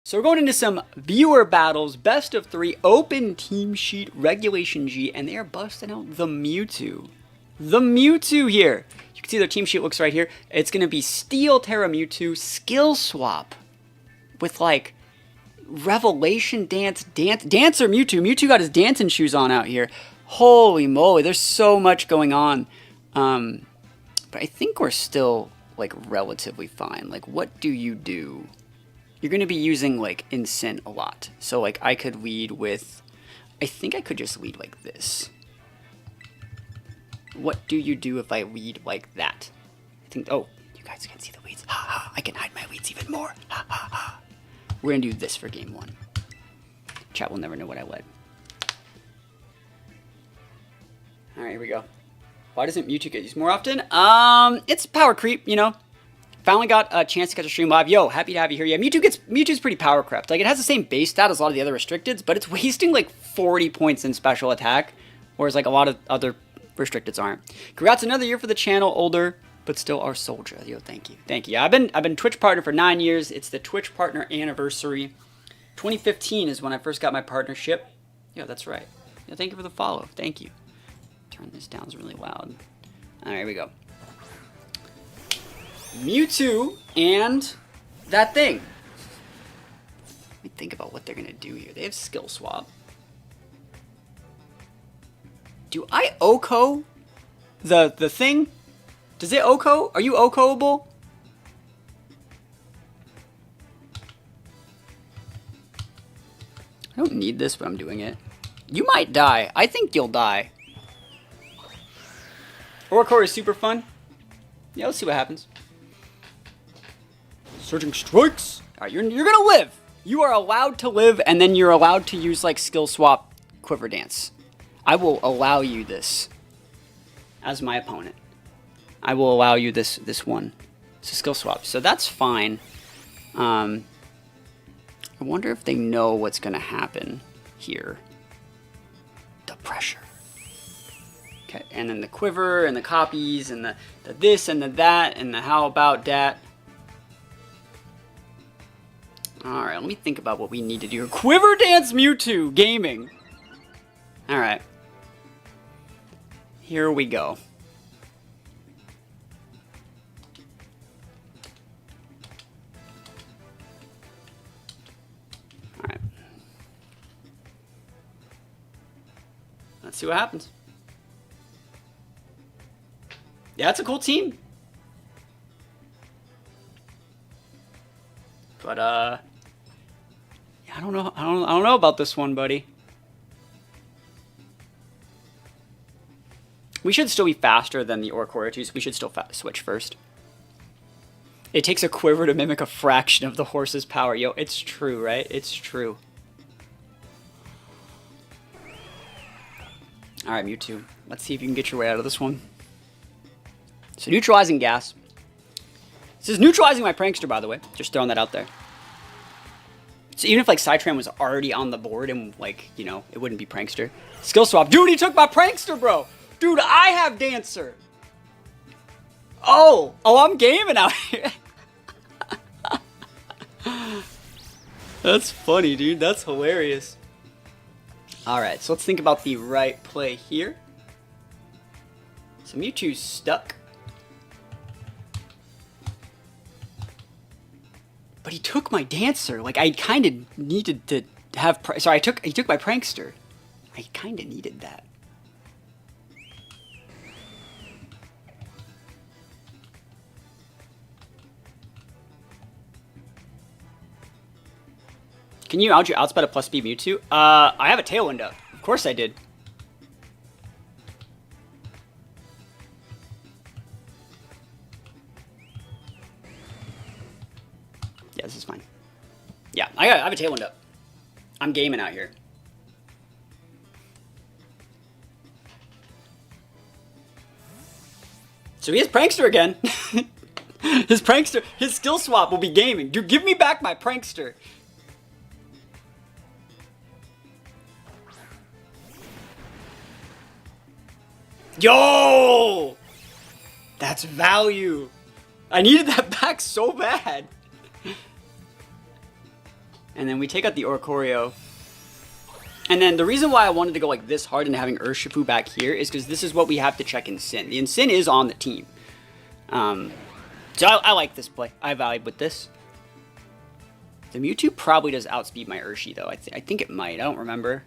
So we're going into some viewer battles, best of 3, open team sheet, regulation G, and they are busting out the Mewtwo. The Mewtwo here. You can see their team sheet looks right here. It's going to be Steel Terra Mewtwo, Skill Swap, with like Revelation Dancer Mewtwo. Mewtwo got his dancing shoes on out here. Holy moly, there's so much going on. But I think we're still like relatively fine. Like, what do you do? You're going to be using, like, Incent a lot. So, like, I could lead with... I think I could just lead like this. What do you do if I lead like that? I think... Oh, you guys can't see the leads. Ha ha, I can hide my leads even more. Ha ha ha. We're going to do this for game 1. Chat will never know what I led. Alright, here we go. Why doesn't Mewtwo get used more often? It's power creep, you know. Finally got a chance to catch a stream live. Yo, happy to have you here. Yeah, Mewtwo's pretty power crept. Like, it has the same base stat as a lot of the other restricteds, but it's wasting like 40 points in special attack, whereas like a lot of other restricteds aren't. Congrats, another year for the channel. Older, but still our soldier. Yo, thank you. Thank you. Yeah, I've been Twitch partner for 9 years. It's the Twitch partner anniversary. 2015 is when I first got my partnership. Yo, that's right. Yeah, thank you for the follow. Thank you. Turn this down, it's really loud. All right, here we go. Mewtwo and that thing. Let me think about what they're gonna do here. They have skill swap. Do I OHKO the thing? Does it OHKO? Are you OHKOable? I don't need this, but I'm doing it. You might die. I think you'll die. Oracle is super fun. Yeah, let's see what happens. Surging strikes. All right, you're gonna live. You are allowed to live, and then you're allowed to use like skill swap, quiver dance. I will allow you this as my opponent. I will allow you this one. It's a skill swap, so that's fine. I wonder if they know what's gonna happen here. The pressure. Okay, and then the quiver and the copies and the this and the that and the how about that. Alright, let me think about what we need to do. Quiver Dance Mewtwo Gaming. Alright. Here we go. Alright. Let's see what happens. Yeah, it's a cool team. But I don't know about this one, buddy. We should still be faster than the Orcoritu, so we should still switch first. It takes a quiver to mimic a fraction of the horse's power. Yo, it's true, right? It's true. Alright, Mewtwo. Let's see if you can get your way out of this one. So, neutralizing gas. This is neutralizing my prankster, by the way. Just throwing that out there. So even if like Psytran was already on the board and like, you know, it wouldn't be prankster. Skill swap. Dude, he took my prankster, bro. Dude, I have dancer. Oh, I'm gaming out here. That's funny, dude. That's hilarious. All right, so let's think about the right play here. So Mewtwo's stuck. But he took my dancer. Like, I kind of needed to have... Sorry, he took my prankster. I kind of needed that. Can you outspeed a plus speed Mewtwo? I have a Tailwind up. Of course I did. Yeah, this is fine. Yeah, I have a Tailwind up. I'm gaming out here. So he has Prankster again. His skill swap will be gaming. Dude, give me back my Prankster. Yo! That's value. I needed that back so bad. And then we take out the Oricorio. And then the reason why I wanted to go like this hard into having Urshifu back here is because this is what we have to check Incin. The Incin is on the team. So I like this play. I vibe with this. The Mewtwo probably does outspeed my Urshi though. I think it might. I don't remember.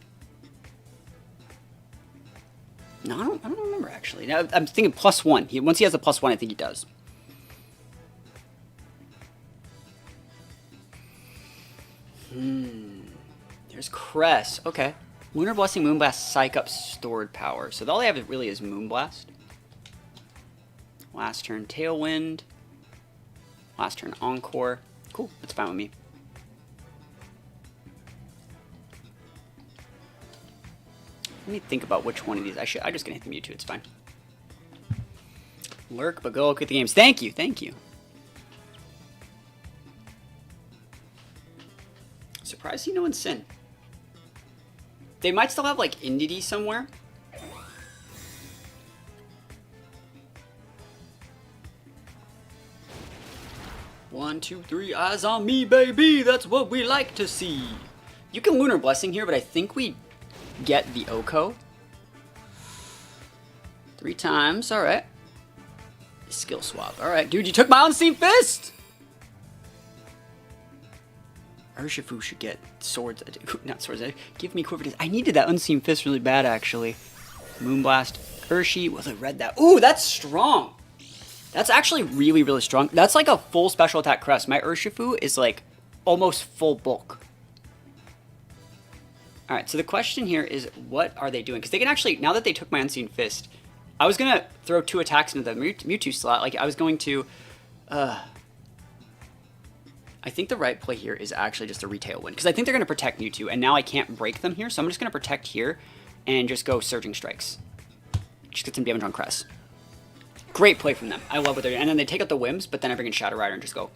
No, I don't remember actually. Now, I'm thinking +1. Once he has a +1, I think he does. There's Cress. Okay. Lunar Blessing, Moonblast, Psych Up, Stored Power. So all they have really is Moonblast. Last turn, Tailwind. Last turn, Encore. Cool. That's fine with me. Let me think about which one of these. I'm just gonna hit the Mewtwo. It's fine. Lurk, but go look at the games. Thank you. Thank you. Surprised you know Incin. They might still have like Indeedee somewhere. One, two, three, eyes on me, baby. That's what we like to see. You can Lunar Blessing here, but I think we get the Oko. 3 times. All right. Skill swap. All right, dude. You took my Unseen Fist. Urshifu should get swords. Not swords. Give me Quiver Dance. I needed that Unseen Fist really bad, actually. Moonblast. Urshi. Was I read that? Ooh, that's strong. That's actually really, really strong. That's like a full special attack crest. My Urshifu is like almost full bulk. All right, so the question here is, what are they doing? Because they can actually, now that they took my Unseen Fist, I was going to throw 2 attacks into the Mewtwo slot. Like, I was going to, I think the right play here is actually just a retail win. Because I think they're going to protect Mewtwo, and now I can't break them here. So I'm just going to protect here and just go Surging Strikes. Just get some damage on Cress. Great play from them. I love what they're doing. And then they take out the Whims, but then I bring in Shadow Rider and just go.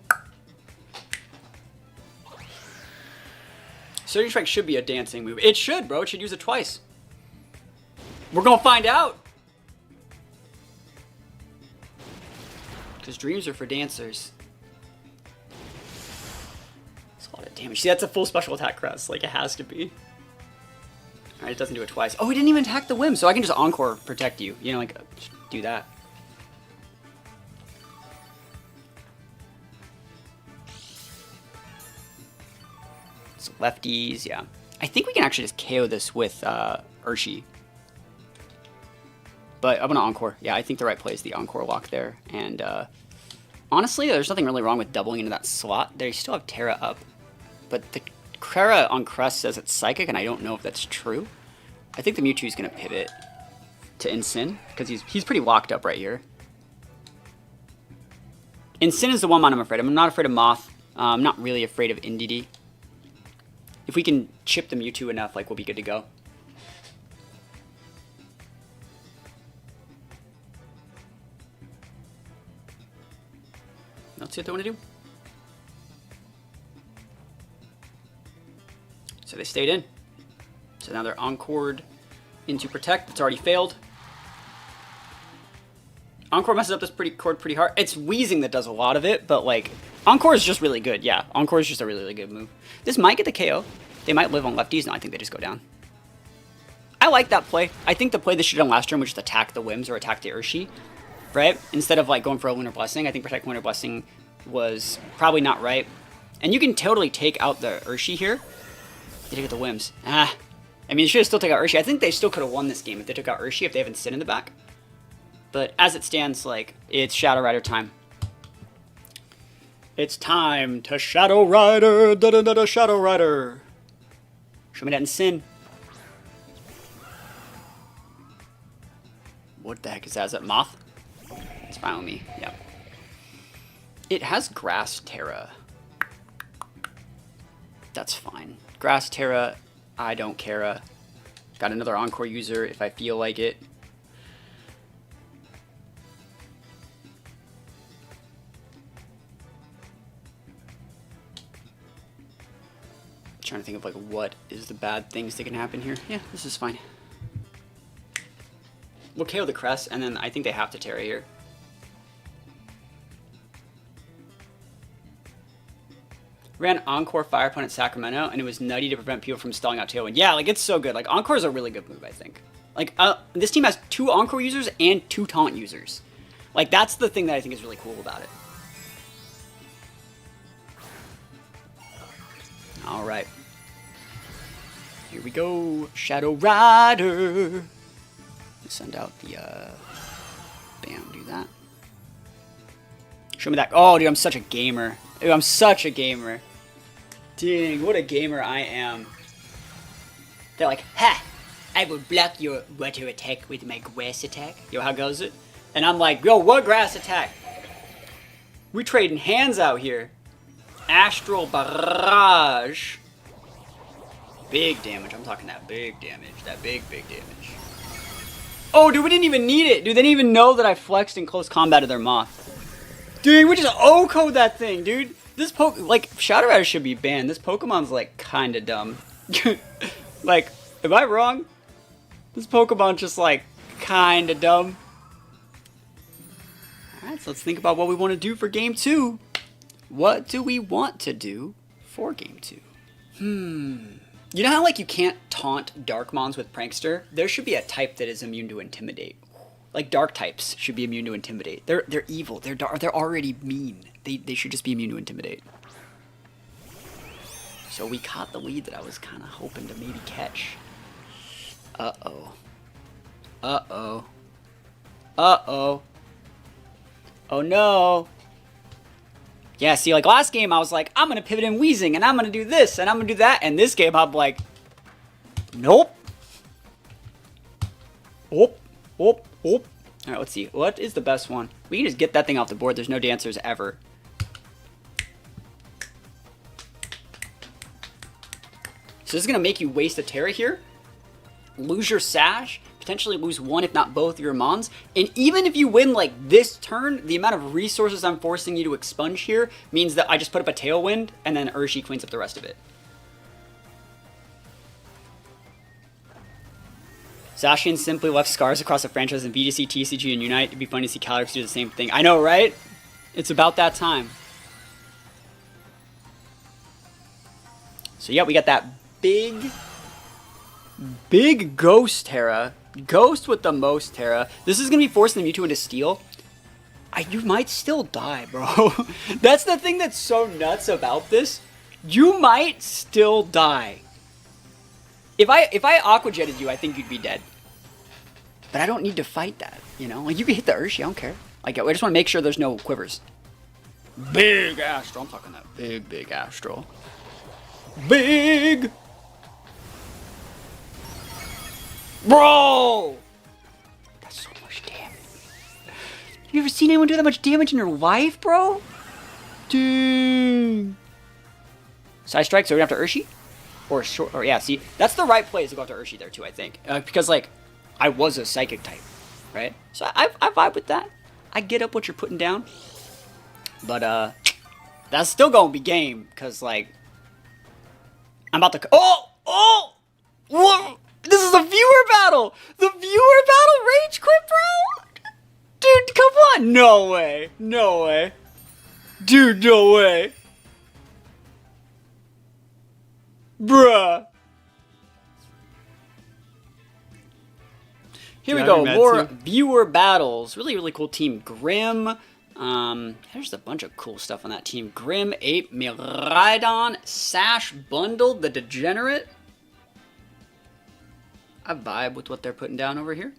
Surging Strike should be a dancing move. It should, bro. It should use it twice. We're going to find out. Because dreams are for dancers. That's a lot of damage. See, that's a full special attack crest. Like, it has to be. Alright, it doesn't do it twice. Oh, he didn't even attack the Whim, so I can just Encore protect you. You know, like, do that. Lefties, yeah. I think we can actually just KO this with Urshi. But I'm going to Encore. Yeah, I think the right play is the Encore lock there. And honestly, there's nothing really wrong with doubling into that slot. They still have Terra up. But the Terra on Crest says it's Psychic, and I don't know if that's true. I think the Mewtwo is going to pivot to Incin, because he's pretty locked up right here. Incin is the one I'm afraid of. I'm not afraid of Moth. I'm not really afraid of Indeedee. If we can chip the Mewtwo enough, like, we'll be good to go. Let's see what they want to do. So they stayed in. So now they're Encored into Protect. It's already failed. Encore messes up this cord pretty hard. It's Weezing that does a lot of it, but like, Encore is just really good. Yeah, Encore is just a really, really good move. This might get the KO. They might live on lefties. No, I think they just go down. I like that play. I think the play they should have done last turn was just attack the Whims or attack the Urshi, right? Instead of like going for a Lunar Blessing. I think Protect Lunar Blessing was probably not right. And you can totally take out the Urshi here. They take out the Whims. I mean, they should have still taken out Urshi. I think they still could have won this game if they took out Urshi, if they haven't Sin in the back. But as it stands, like, it's Shadow Rider time. It's time to Shadow Rider, da-da-da-da, Shadow Rider. Show me that in Sin. What the heck is that? Is that Moth? It's fine with me, yeah. It has Grass Terra. That's fine. Grass Terra, I don't care. Got another Encore user if I feel like it. Trying to think of like what is the bad things that can happen here. Yeah, this is fine. We'll KO the Crest, and then I think they have to Terra here. Ran Encore Fire Punch at Sacramento, and it was nutty to prevent people from stalling out Tailwind. Yeah, like, it's so good. Like, Encore is a really good move, I think. Like, this team has 2 Encore users and 2 Taunt users. Like, that's the thing that I think is really cool about it. Alright. Here we go. Shadow Rider. Send out the, bam, do that. Show me that. Oh, dude, I'm such a gamer. Dude, I'm such a gamer. Dang, what a gamer I am. They're like, ha! I will block your water attack with my grass attack. Yo, how goes it? And I'm like, yo, what grass attack? We trading hands out here. Astral Barrage. Big damage. I'm talking that big damage. That big damage. Oh, dude, we didn't even need it. Dude, they didn't even know that I flexed in close combat to their Moth. Dude, we just O-code that thing, dude. This like, Shadow Rider should be banned. This Pokemon's, like, kinda dumb. Like, am I wrong? This Pokemon just, like, kinda dumb. Alright, so let's think about what we want to do for Game 2. What do we want to do for Game 2? You know how, like, you can't taunt Darkmons with Prankster? There should be a type that is immune to Intimidate. Like, Dark types should be immune to Intimidate. They're evil. They're already mean. They should just be immune to Intimidate. So we caught the lead that I was kind of hoping to maybe catch. Uh-oh. Uh-oh. Uh-oh. Oh, no. Yeah, see, like, last game, I was like, I'm going to pivot in Weezing, and I'm going to do this, and I'm going to do that. And this game, I'm like, nope. Oop. Oop. Oop. All right, let's see. What is the best one? We can just get that thing off the board. There's no dancers ever. So this is going to make you waste a Terra here, lose your Sash, potentially lose one if not both of your Mons, and even if you win like this turn, the amount of resources I'm forcing you to expunge here means that I just put up a Tailwind and then Urshi cleans up the rest of it. Zacian simply left scars across the franchise in VGC, TCG, and Unite. It'd be funny to see Calyrex do the same thing. I know, right? It's about that time. So yeah, we got that big Ghost Terra. Ghost with the most Terra. This is going to be forcing the Mewtwo into Steel. You might still die, bro. That's the thing that's so nuts about this. You might still die. If I Aqua Jetted you, I think you'd be dead. But I don't need to fight that, you know? Like, you can hit the Urshi, I don't care. Like, I just want to make sure there's no quivers. Big Astral. I'm talking that big Astral. Big! Bro! That's so much damage. You ever seen anyone do that much damage in their life, bro? Dang. Side strike, so we're gonna have to Urshi? Or short, or yeah, see, that's the right play is to go after Urshi there too, I think. Because, like, I was a Psychic type, right? So I vibe with that. I get up what you're putting down. But, that's still gonna be game, because, like, I'm about to... Oh! What? This is a viewer battle! The viewer battle rage quit, bro? Dude, come on! No way. No way. Dude, no way. Bruh. Here we go. More viewer battles. Really cool team. Grim. There's a bunch of cool stuff on that team. Grim, Ape, Miraidon, Sash, Bundled, the Degenerate. I vibe with what they're putting down over here.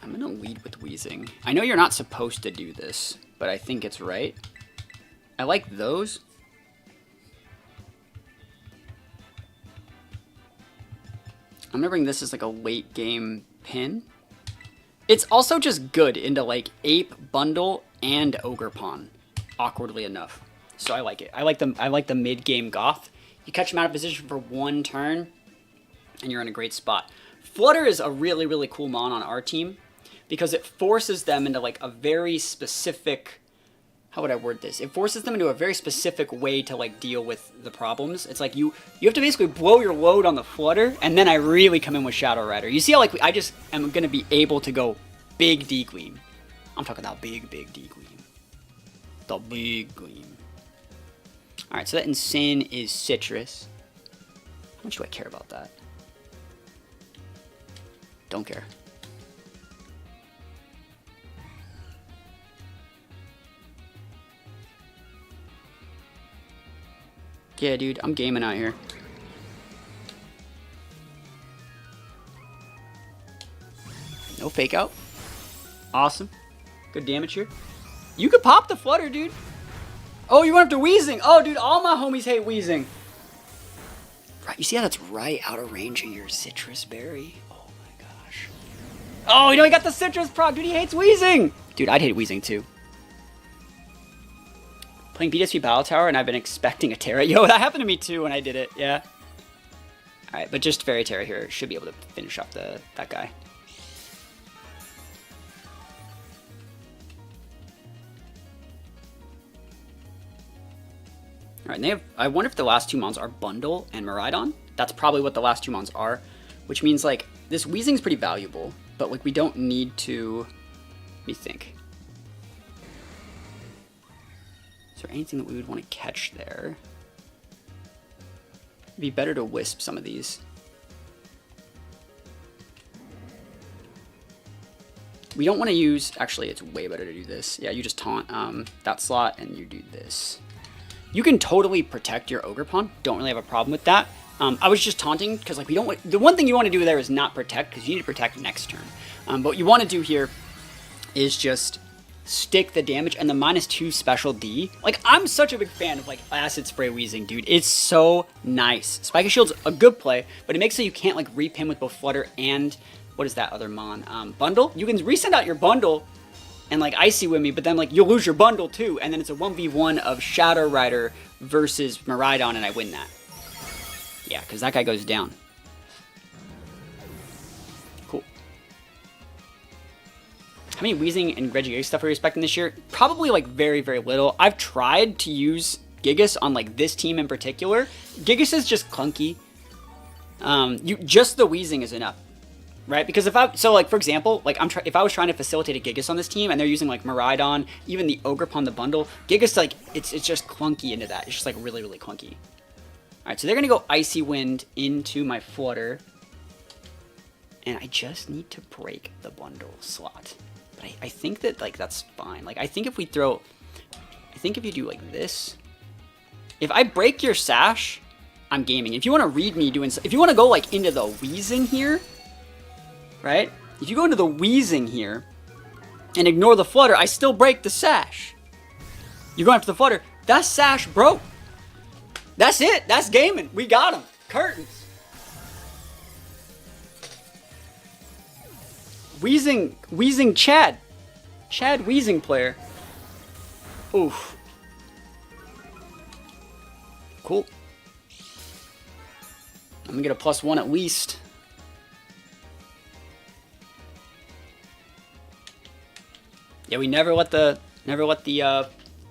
I'm going to lead with Weezing. I know you're not supposed to do this, but I think it's right. I like those. I'm going to bring this as like a late game pin. It's also just good into like Ape, Bundle, and Ogre Pawn, awkwardly enough. So I like it. I like the mid-game Goth. You catch him out of position for one turn, and you're in a great spot. Flutter is a really cool mon on our team, because it forces them into like a very specific, how would I word this? It forces them into a very specific way to like deal with the problems. It's like you have to basically blow your load on the Flutter, and then I really come in with Shadow Rider. You see how like I just am gonna be able to go big D Gleam. I'm talking about big D Gleam. The big Gleam. Alright, so that Insane is Citrus. How much do I care about that? Don't care. Yeah, dude, I'm gaming out here. No fake out. Awesome. Good damage here. You could pop the Flutter, dude. Oh, you went after Weezing. Oh, dude, all my homies hate Weezing. Right, you see how that's right out of range of your Citrus Berry? Oh my gosh. Oh, you know he got the Citrus proc. Dude, he hates Weezing. Dude, I'd hate Weezing too. Playing BSP Battle Tower, and I've been expecting a Terra. Yo, that happened to me too when I did it, yeah. Alright, but just Fairy Terra here should be able to finish up that guy. Alright, and they have, I wonder if the last two mons are Bundle and Miraidon. That's probably what the last two mons are, which means like this Weezing's pretty valuable, but like we don't need to, let me think. Is there anything that we would want to catch there? It'd be better to wisp some of these. We don't want to use, actually it's way better to do this. Yeah, you just taunt that slot and you do this. You can totally protect your Ogerpon. Don't really have a problem with that. I was just taunting because like we don't want, the one thing you want to do there is not protect because you need to protect next turn. But what you want to do here is just stick the damage and the -2 special D. Like, I'm such a big fan of like Acid Spray Weezing, dude. It's so nice. Spiky Shield's a good play, but it makes so you can't like reap him with both Flutter and what is that other mon? Bundle. You can resend out your bundle and like Icy with me, but then like you'll lose your bundle too, and then it's a 1v1 of Shadow Rider versus Miraidon, and I win that. Yeah, because that guy goes down. Cool. How many Weezing and Regigigas stuff are you expecting this year? Probably like very, very little. I've tried to use Gigas on like this team in particular. Gigas is just clunky. Just the Weezing is enough, right? Because if like for example, like if I was trying to facilitate a Gigas on this team and they're using like Miraidon, even the Ogerpon the bundle, Gigas like it's just clunky into that. It's just like really, really clunky. All right, so they're gonna go Icy Wind into my Flutter, and I just need to break the bundle slot. But I think that like that's fine. Like I think if we throw, I think if you do like this, if I break your Sash, I'm gaming. If you want to read me doing, if you want to go like into the Weezing here, right? If you go into the Weezing here and ignore the Flutter, I still break the Sash. You're going after the Flutter. That Sash broke. That's it. That's gaming. We got him. Curtains. Weezing Chad. Chad Weezing player. Oof. Cool. I'm gonna get a +1 at least. Yeah, we never let the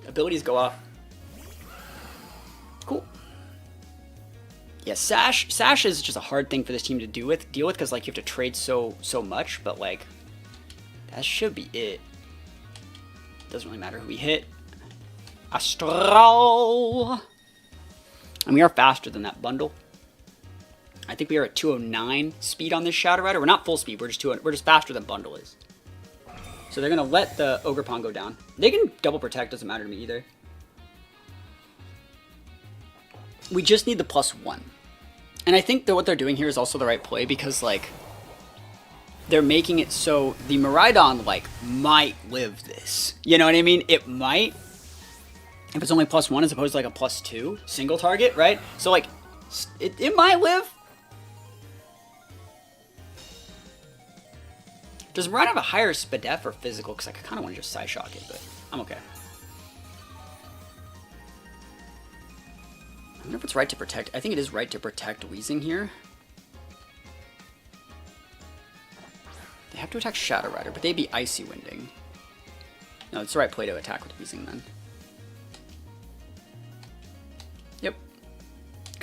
abilities go off. Cool. Yeah, Sash is just a hard thing for this team to deal with because like you have to trade so much, but like that should be it. Doesn't really matter who we hit. Astral. And we are faster than that bundle. I think we are at 209 speed on this Shadow Rider. We're not full speed. We're just faster than bundle is. So they're gonna let the Ogerpon go down. They can double protect. Doesn't matter to me either. We just need the +1. And I think that what they're doing here is also the right play because, like, they're making it so the Miraidon, like, might live this. You know what I mean? It might. If it's only +1 as opposed to, like, a +2 single target, right? So, like, it might live. Does Miraidon have a higher SPDEF or physical? Because I kind of want to just Psyshock it, but I'm okay. I wonder if it's right to protect. I think it is right to protect Weezing here. They have to attack Shadow Rider, but they'd be Icy Winding. No, it's the right play to attack with Weezing then.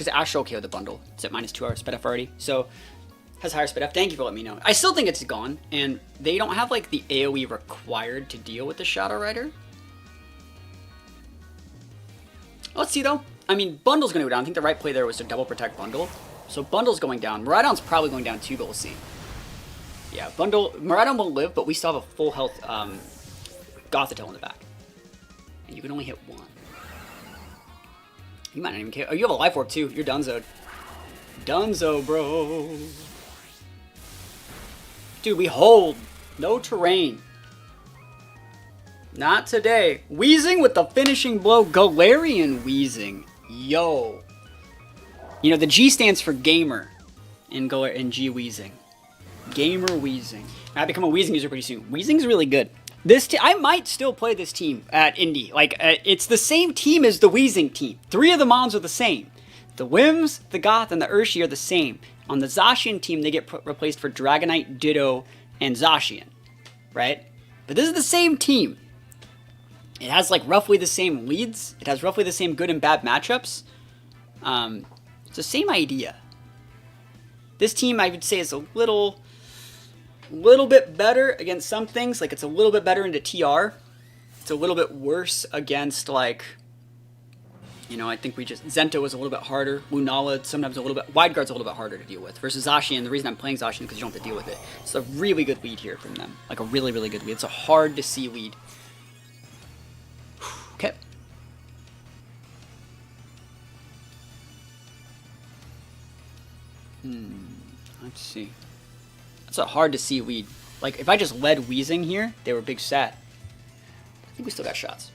because Astro KO'd the bundle. It's at -2 sped up already, so has higher sped up. Thank you for letting me know. I still think it's gone, and they don't have like the AoE required to deal with the Shadow Rider. Let's see though. I mean, bundle's gonna go down. I think the right play there was to double protect bundle. So bundle's going down. Miraidon's probably going down too, but we'll see. Yeah, bundle. Miraidon will live, but we still have a full health Gothitelle in the back. And you can only hit one. You might not even care. Oh, you have a life orb too. You're Dunzo'd. Dunzo, bro. Dude, we hold. No terrain. Not today. Weezing with the finishing blow. Galarian Weezing. Yo. You know, the G stands for gamer in G Weezing. Gamer Weezing. I become a Weezing user pretty soon. Weezing's really good. I might still play this team at Indy. Like, it's the same team as the Weezing team. 3 of the mons are the same. The Wims, the Goth, and the Urshi are the same. On the Zacian team, they get replaced for Dragonite, Ditto, and Zacian. Right? But this is the same team. It has, like, roughly the same leads. It has roughly the same good and bad matchups. It's the same idea. This team, I would say, is a little bit better against some things. Like, it's a little bit better into TR. It's a little bit worse against, like, you know, I think Zento was a little bit harder. Lunala, sometimes a little bit. Wide Guard's a little bit harder to deal with. Versus Zacian, the reason I'm playing Zacian is because you don't have to deal with it. It's a really good lead here from them. Like, a really, really good lead. It's a hard to see lead. Okay. Let's see. That's a hard to see lead. Like, if I just led Weezing here, they were big sat. I think we still got shots.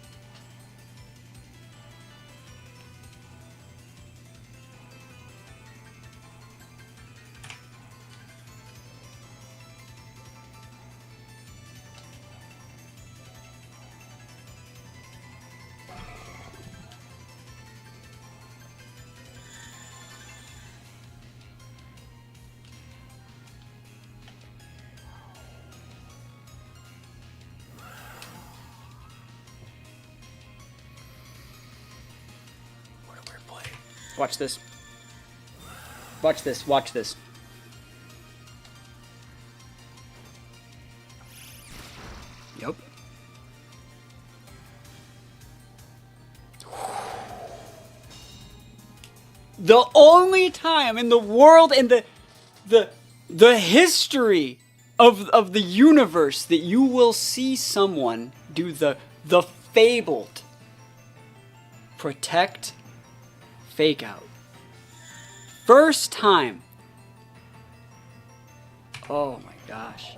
Watch this. Watch this. Watch this. Yep. The only time in the world, in the history of the universe, that you will see someone do the fabled protect fake out. First time. Oh my gosh.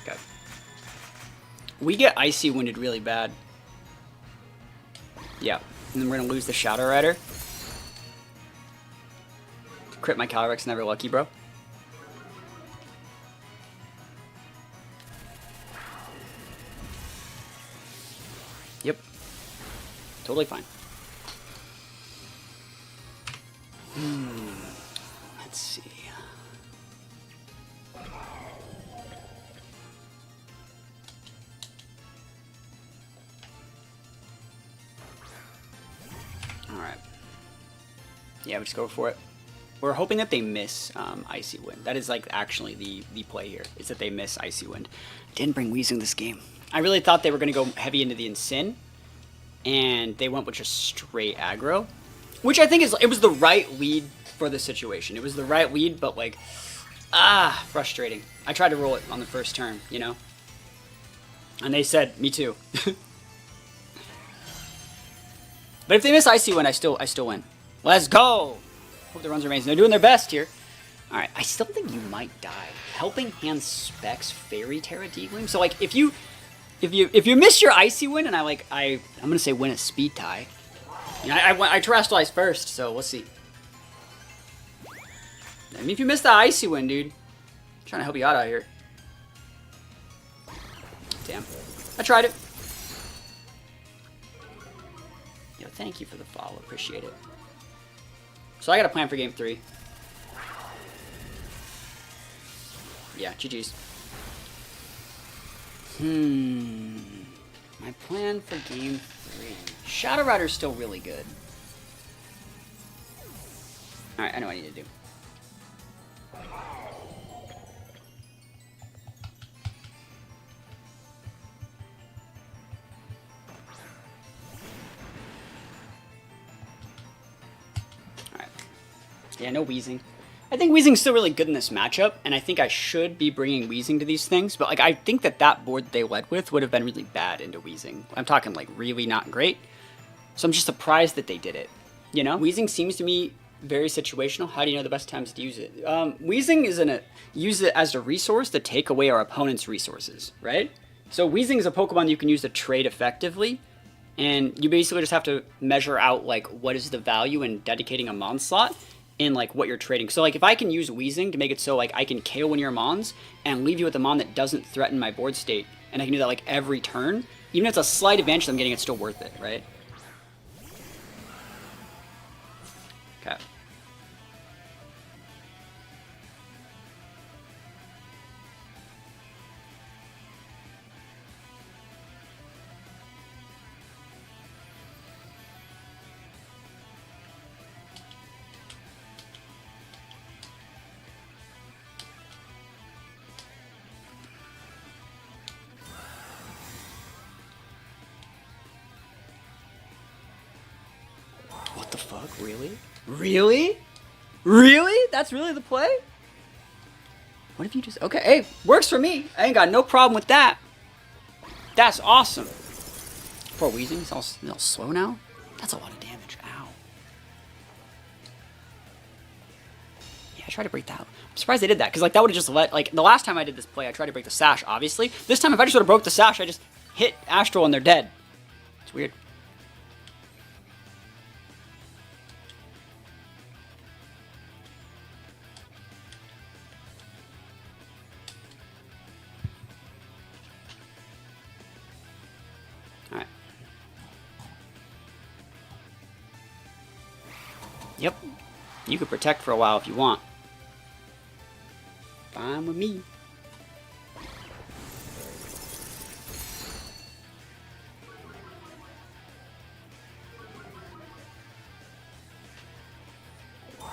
Okay. We get Icy Winded really bad. Yeah. And then we're going to lose the Shadow Rider. Crit my Calyrex, never lucky, bro. Yep. Totally fine. Let's see. Alright. Yeah, we just go for it. We're hoping that they miss Icy Wind. That is like actually the play here, is that they miss Icy Wind. Didn't bring Weezing this game. I really thought they were going to go heavy into the Incin, and they went with just straight aggro, which I think it was the right lead for the situation. It was the right lead, but like, frustrating. I tried to roll it on the first turn, you know? And they said, me too. But if they miss Icy Wind, I still win. Let's go! Hope the runs are amazing. They're doing their best here. Alright, I still think you might die. Helping Hand specs Fairy Terra Deagling. So like if you miss your Icy Wind and I'm gonna say win a speed tie. You know, I terrestrialized first, so we'll see. I mean, if you miss the Icy Wind, dude, I'm trying to help you out here. Damn. I tried it. Thank you for the follow. Appreciate it. So I got a plan for game 3. Yeah, GG's. My plan for game 3. Shadow Rider's still really good. Alright, I know what I need to do. Alright. Yeah, no Weezing. I think Weezing's still really good in this matchup, and I think I should be bringing Weezing to these things, but like I think that board that they led with would have been really bad into Weezing. I'm talking like really not great, so I'm just surprised that they did it, you know? Weezing seems to me very situational. How do you know the best times to use it? Weezing is use it as a resource to take away our opponent's resources, right? So Weezing is a Pokemon you can use to trade effectively, and you basically just have to measure out like what is the value in dedicating a Mon slot in like what you're trading. So like if I can use Weezing to make it so like I can KO one of your Mons and leave you with a Mon that doesn't threaten my board state, and I can do that like every turn, even if it's a slight advantage that I'm getting, it's still worth it, right? Okay. What the fuck? Really? Really? Really? That's really the play? What if you just... Okay, hey, works for me. I ain't got no problem with that. That's awesome. Poor Weezing, he's all slow now. That's a lot of damage. Ow. Yeah, I tried to break that. I'm surprised they did that, because like that would have just let... Like, the last time I did this play, I tried to break the Sash, obviously. This time, if I just would have broke the Sash, I just hit Astral and they're dead. It's weird. Alright. Yep. You could protect for a while if you want. Fine with me.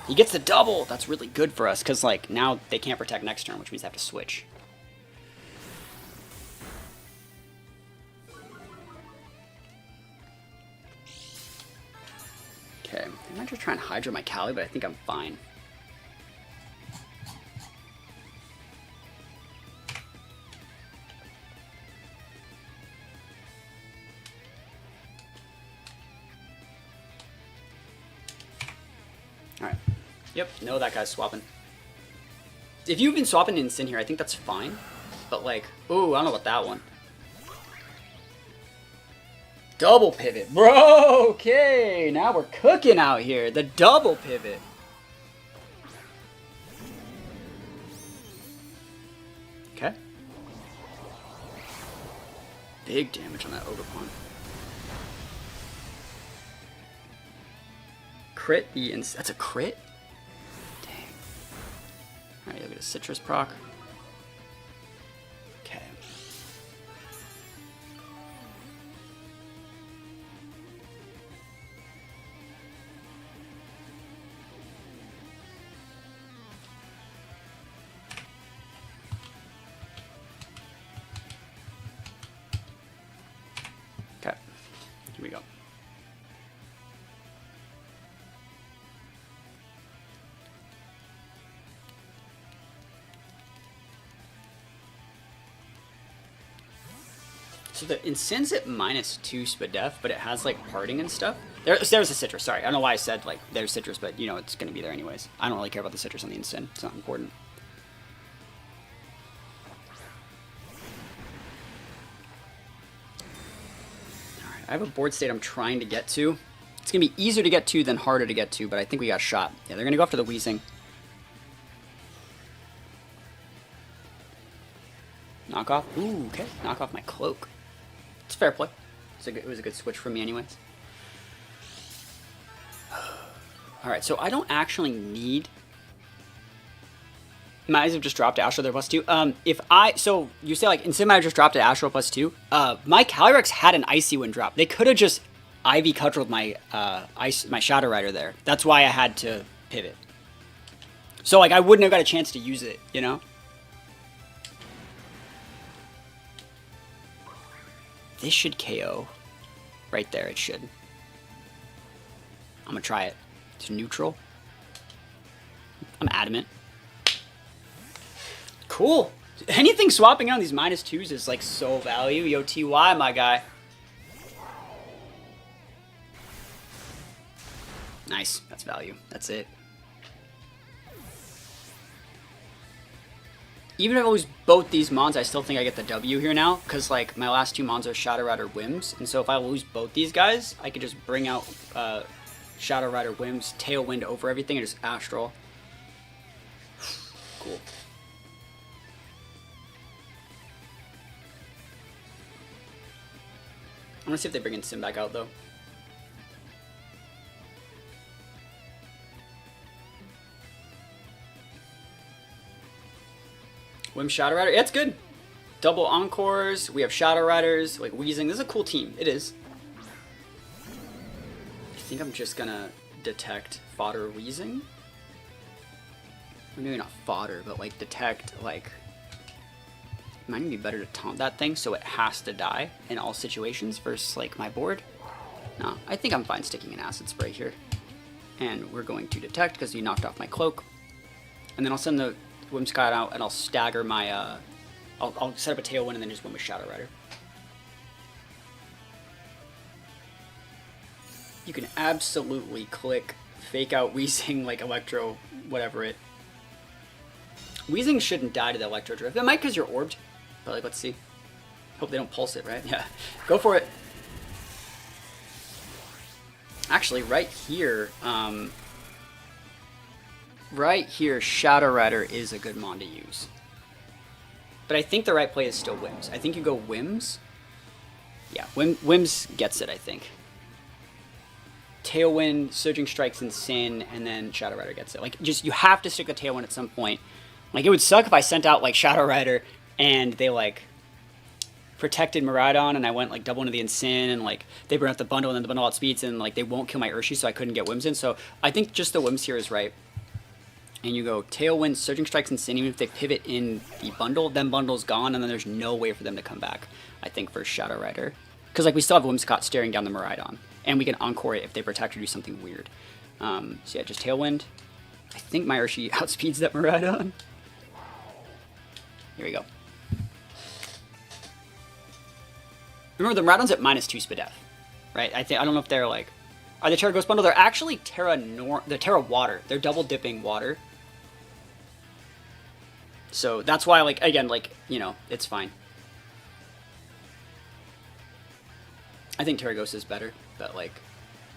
He gets the double! That's really good for us, because like now they can't protect next turn, which means they have to switch. Okay, I might just try and Hydra my Cali, but I think I'm fine. Alright. Yep, no, that guy's swapping. If you've been swapping in Sin here, I think that's fine. But like, ooh, I don't know about that one. Double pivot. Bro, okay, now we're cooking out here. The double pivot. Okay. Big damage on that Ogerpon. Crit the that's a crit? Dang. Alright, you'll get a Citrus proc. Okay. Okay. Here we go. So the Incense at -2 Spadef, but it has like parting and stuff. There's a Citrus, sorry. I don't know why I said like there's Citrus, but you know it's gonna be there anyways. I don't really care about the Citrus on the Incen. It's not important. Alright, I have a board state I'm trying to get to. It's gonna be easier to get to than harder to get to, but I think we got a shot. Yeah, they're gonna go after the Weezing. Knock off. Ooh, okay. Knock off my cloak. It's fair play. It was a good switch for me anyways. Alright, so I don't actually need... Might as have just dropped to Astro there +2. So you say like, instead I just dropped to Astro +2, my Calyrex had an Icy Wind drop. They could have just Ivy Cudgelled my my Shadow Rider there. That's why I had to pivot. So like I wouldn't have got a chance to use it, you know? This should KO. Right there, it should. I'm gonna try it. It's neutral. I'm adamant. Cool. Anything swapping on these -2s is like so value. Yo, TY, my guy. Nice. That's value. That's it. Even if I lose both these mons, I still think I get the W here now, because like my last 2 mons are Shadow Rider Whims, and so if I lose both these guys, I could just bring out Shadow Rider Whims, Tailwind over everything, and just Astral. Cool. I want to see if they bring in Sim back out though. Whim Shadow Rider, yeah, it's good. Double Encores, we have Shadow Riders, like Weezing. This is a cool team, it is. I think I'm just gonna detect Fodder Weezing. Or maybe not Fodder, but like detect, like... It might be better to taunt that thing so it has to die in all situations versus like my board. No, I think I'm fine sticking an Acid Spray here. And we're going to detect because you knocked off my cloak. And then I'll send the Whimsicott out and I'll stagger my, I'll set up a Tailwind and then just win with Shadow Rider. You can absolutely click fake out Weezing like Electro, whatever it. Weezing shouldn't die to the Electro Drift. It might because you're orbed. But like, let's see. Hope they don't pulse it, right? Yeah. Go for it. Actually, right here, Shadow Rider is a good mon to use. But I think the right play is still Whims. I think you go Whims. Yeah, Whims gets it, I think. Tailwind, Surging Strikes, and Sin, and then Shadow Rider gets it. Like, just, you have to stick the Tailwind at some point. Like, it would suck if I sent out, like, Shadow Rider, and they, like, protected Miraidon, and I went, like, double into the Ensign, and, like, they burn out the bundle, and then the bundle outspeeds, and, like, they won't kill my Urshi, so I couldn't get Whims in. So I think just the Whims here is right. And you go Tailwind, Surging Strikes, and Sin. Even if they pivot in the bundle, then bundle's gone, and then there's no way for them to come back, I think, for Shadow Rider. Because, like, we still have Whimsicott staring down the Miraidon. And we can Encore it if they protect or do something weird. So yeah, just Tailwind. I think my Urshi outspeeds that Miraidon. Here we go. Remember, the Miraidon's at -2 Spadef, right? I don't know if they're like... Are they Terra Ghost Bundle? They're actually they're Terra Water. They're double dipping water. So that's why, like, again, like, you know, it's fine. I think Terra Ghost is better, but, like,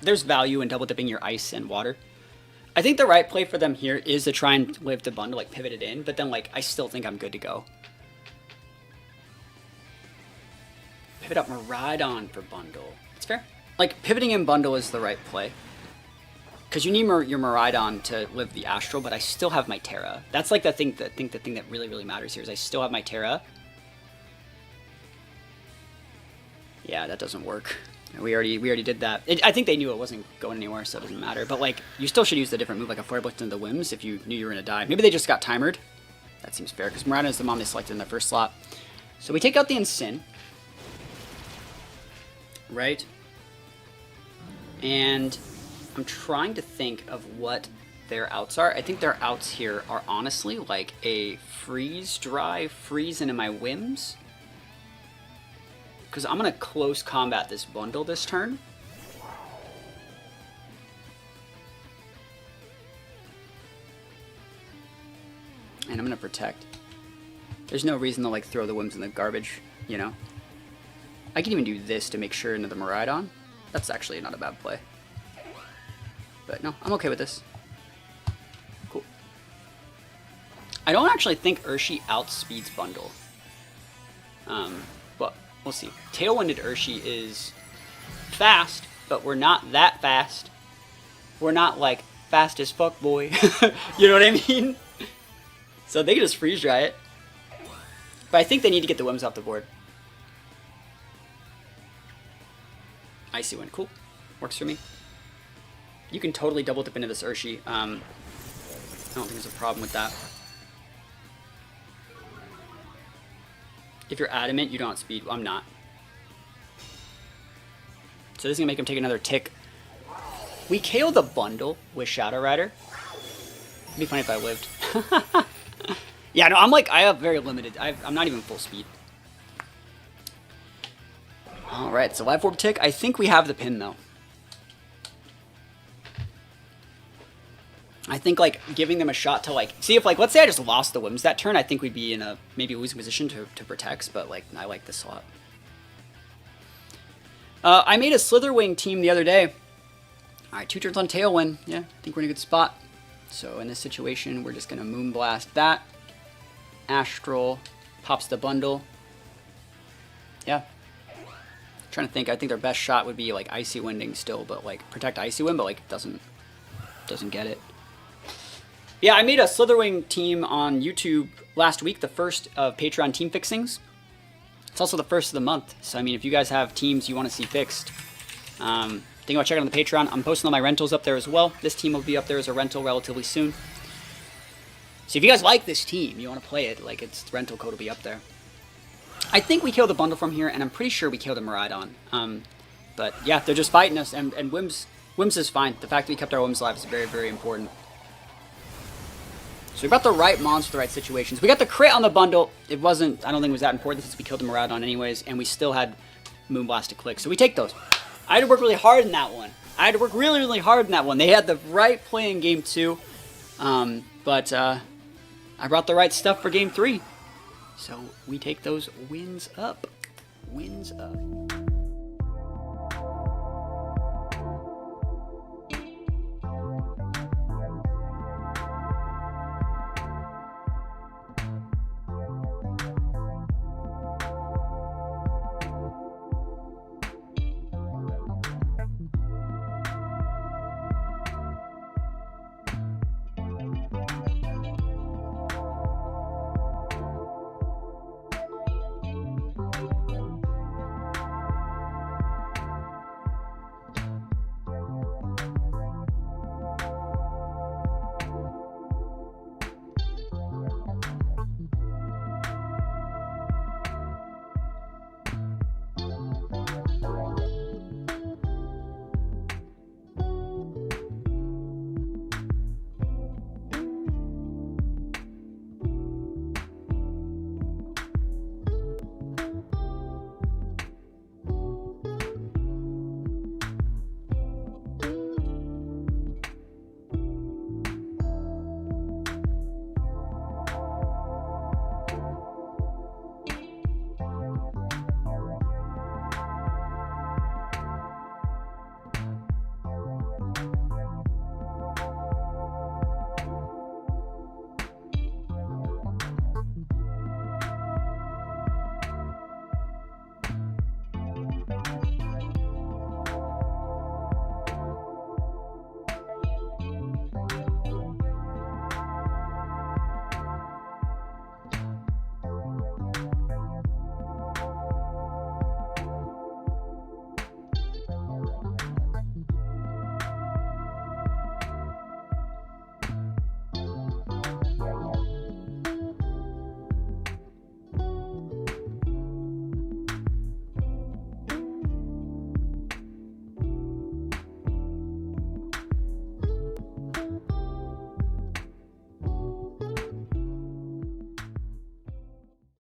there's value in double dipping your ice and water. I think the right play for them here is to try and live the bundle, like, pivot it in, but then, like, I still think I'm good to go. Pivot up Miraidon for bundle. It's fair. Like, pivoting in bundle is the right play. Because you need your Miraidon to live the Astral, but I still have my Terra. That's, like, the thing that really, really matters here is I still have my Terra. Yeah, that doesn't work. We already did that. I think they knew it wasn't going anywhere, so it doesn't matter. But, like, you still should use the different move, like a Flare Blitz into the Whims if you knew you were going to die. Maybe they just got timered. That seems fair, because Miraidon is the mon they selected in their first slot. So we take out the Ensign. Right? And I'm trying to think of what their outs are. I think their outs here are honestly like a freeze, dry, freeze into my Whims. Because I'm going to close combat this bundle this turn. And I'm going to protect. There's no reason to, like, throw the Whims in the garbage, you know? I can even do this to make sure into the Miraidon. That's actually not a bad play. But no, I'm okay with this. Cool. I don't actually think Urshi outspeeds bundle. But we'll see. Tailwinded Urshi is fast, but we're not that fast. We're not, like, fast as fuck, boy. You know what I mean? So they can just freeze dry it. But I think they need to get the Wims off the board. Icy Wind, cool. Works for me. You can totally double dip into this Urshi. I don't think there's a problem with that. If you're adamant, you don't outspeed. I'm not. So this is going to make him take another tick. We KO the bundle with Shadow Rider. It'd be funny if I lived. Yeah, no, I'm like, I have very limited. I'm not even full speed. Alright, so Life Orb tick. I think we have the pin, though. I think, like, giving them a shot to, like, see if, like, let's say I just lost the Wims that turn, I think we'd be in a maybe losing position to protect, but, like, I like this a lot. I made a Slitherwing team the other day. Alright, 2 turns on Tailwind. Yeah, I think we're in a good spot. So in this situation, we're just going to Moonblast that. Astral pops the bundle. Yeah. Trying to think, I think their best shot would be, like, Icy Winding still, but, like, protect Icy Wind, but, like, doesn't get it. Yeah, I made a Slitherwing team on YouTube last week, the first of Patreon team fixings. It's also the first of the month, so I mean, if you guys have teams you want to see fixed, think about checking out the Patreon. I'm posting all my rentals up there as well. This team will be up there as a rental relatively soon. So if you guys like this team, you want to play it, like, its rental code will be up there. I think we killed the bundle from here, and I'm pretty sure we killed a Miraidon. But yeah, they're just fighting us, and Wims is fine. The fact that we kept our Wims alive is very, very important. So we got the right monster, the right situations. We got the crit on the bundle. It wasn't, I don't think it was that important since we killed the Miraidon anyways, and we still had Moonblast to click. So we take those. I had to work really hard in that one. I had to work really, really hard in that one. They had the right play in game 2, but I brought the right stuff for game 3. So we take those wins up. Wins up.